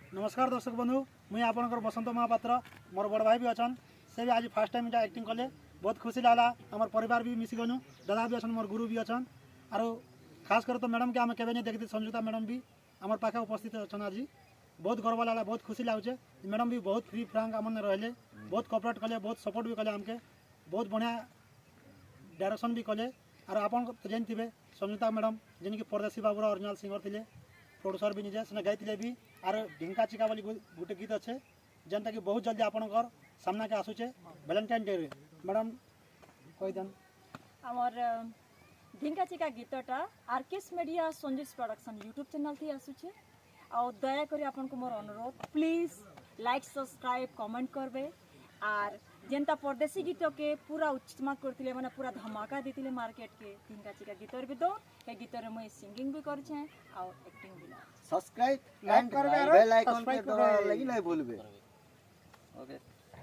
नमस्कार दर्शक बंधु मुई आपनकर बसंत महापात्र मोर बड़ भाई भी अच्छन से भी आज फास्ट टाइम इटा एक्टिंग कले बहुत खुशी लागला। आमर परिवार भी मिसी गनु दादा भी अच्छन मोर गुरु भी अच्छन आरो खास कर तो मैडम के आम केवे नहीं देखती संजुता मैडम भी आमर पाखे उपस्थित अच्छन। आज बहुत गर्व लागला बहुत खुशी लागे। मैडम भी बहुत फ्री फ्रांक आमने रहिले बहुत कोऑपरेट कले बहुत सपोर्ट भी कले आमके बहुत बढ़िया डायरेक्शन भी कले। और आपन तो जानते संजुता मैडम जिनकी परदेसी बाबूर ओरिजिनल सिंगर थे प्रोड्यूसर भी निजे से गाई भी और ढिंका चिका बोली गोटे गीत अच्छे जेनटा कि बहुत जल्दी आपनकर सामना के आसूचे वैलेंटाइन डे रे मैडम कहीदेन आमर ढिंका चिका गीतटा RKS media Sanjeev production YouTube channel थी आसूचे। और दया करी आपन को मोर अनुरोध प्लीज लाइक सब्सक्राइब कमेंट करबे। और जेनता परदेसी गीत के पूरा उच्चमा करथिले माने पूरा धमाका देथिले मार्केट के ढिंका चिका गीतर भी दो हे गीतर मुई सिंगिंग भी करछे और एक्टिंग भी सब्सक्राइब लाइक करबे बेल आइकन के दबाव लगी नहीं भूलबे। ओके।